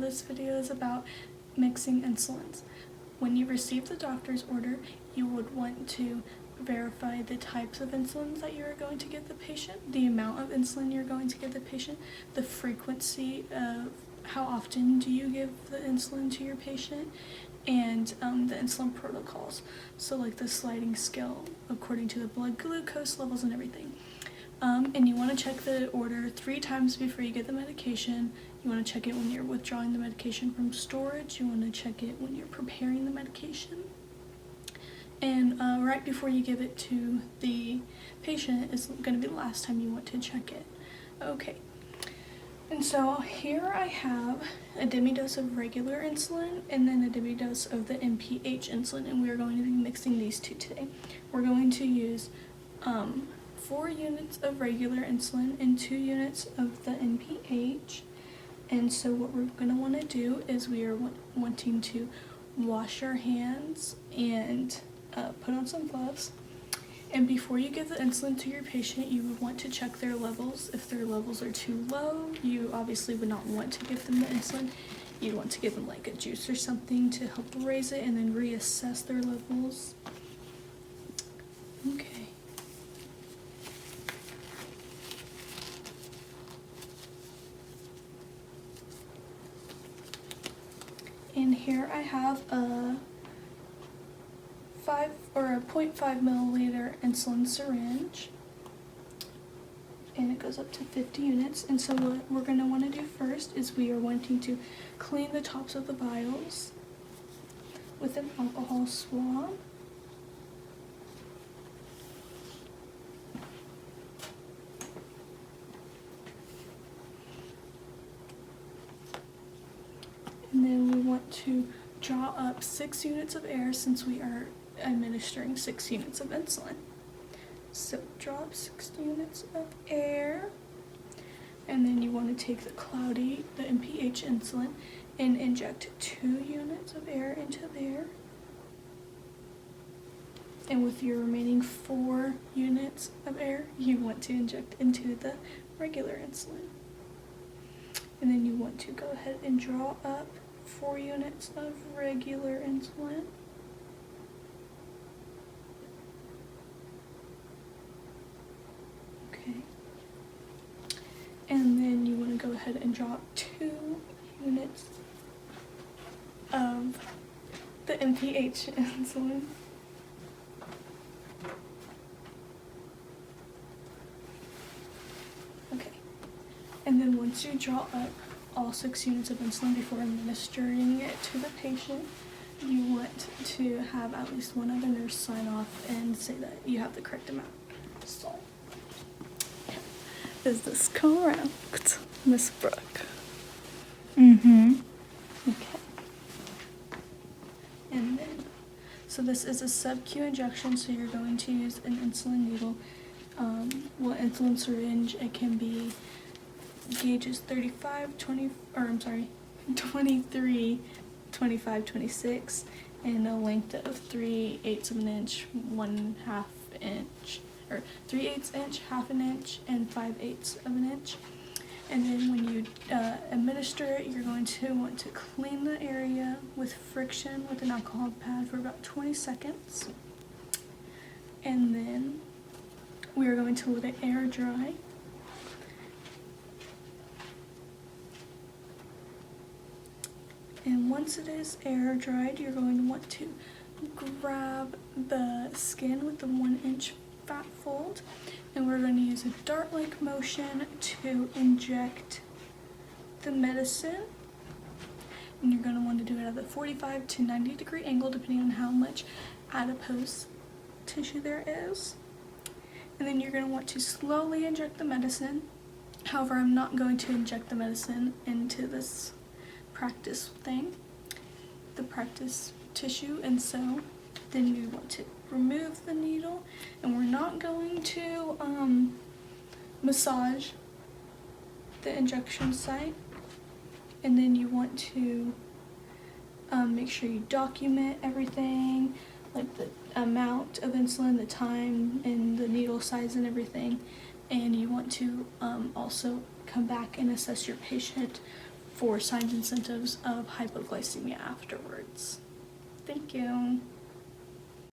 this video is about mixing insulins. When you receive the doctor's order, you would want to verify the types of insulins that you are going to give the patient, the amount of insulin you're going to give the patient, the frequency of how often do you give the insulin to your patient, and the insulin protocols. So like the sliding scale according to the blood glucose levels and everything. And you want to check the order 3 times before you get the medication. You want to check it when you're withdrawing the medication from storage. You want to check it when you're preparing the medication. And right before you give it to the patient is going to be the last time you want to check it. Okay. And so here I have a demi-dose of regular insulin and then a demi-dose of the NPH insulin, and we are going to be mixing these two today. We're going to use 4 units of regular insulin and 2 units of the NPH. And so what we're going to want to do is we are wanting to wash our hands and put on some gloves. And before you give the insulin to your patient, you would want to check their levels. If their levels are too low, you obviously would not want to give them the insulin. You'd want to give them like a juice or something to help raise it and then reassess their levels. Okay. And here I have a 0.5 milliliter insulin syringe, and it goes up to 50 units. And so what we're going to want to do first is we are wanting to clean the tops of the vials with an alcohol swab. And then we want to draw up 6 units of air since we are administering 6 units of insulin. So draw up 6 units of air, and then you want to take the NPH insulin and inject 2 units of air into there. And with your remaining 4 units of air, you want to inject into the regular insulin. And then you want to go ahead and draw up 4 units of regular insulin. Okay. And then you want to go ahead and draw up 2 units of the NPH insulin. Okay. And then once you draw up all 6 units of insulin before administering it to the patient, you want to have at least one other nurse sign off and say that you have the correct amount. So, is this correct, Miss Brooke? Mm-hmm. Okay. And then, so this is a sub-Q injection, so you're going to use an insulin needle. Insulin syringe, it can be gauges 23, 25, 26, and a length of 3/8 of an inch, 1/2 inch, or 3/8 inch, 1/2 an inch, and 5/8 of an inch. And then when you administer it, you're going to want to clean the area with friction with an alcohol pad for about 20 seconds. And then we are going to let it air dry. And once it is air dried, you're going to want to grab the skin with the 1-inch fat fold, and we're going to use a dart-like motion to inject the medicine. And you're going to want to do it at a 45 to 90 degree angle depending on how much adipose tissue there is. And then you're going to want to slowly inject the medicine. However, I'm not going to inject the medicine into this practice thing, the practice tissue, and so then you want to remove the needle, and we're not going to massage the injection site. And then you want to make sure you document everything, like the amount of insulin, the time, and the needle size and everything. And you want to also come back and assess your patient for signs and symptoms of hypoglycemia afterwards. Thank you.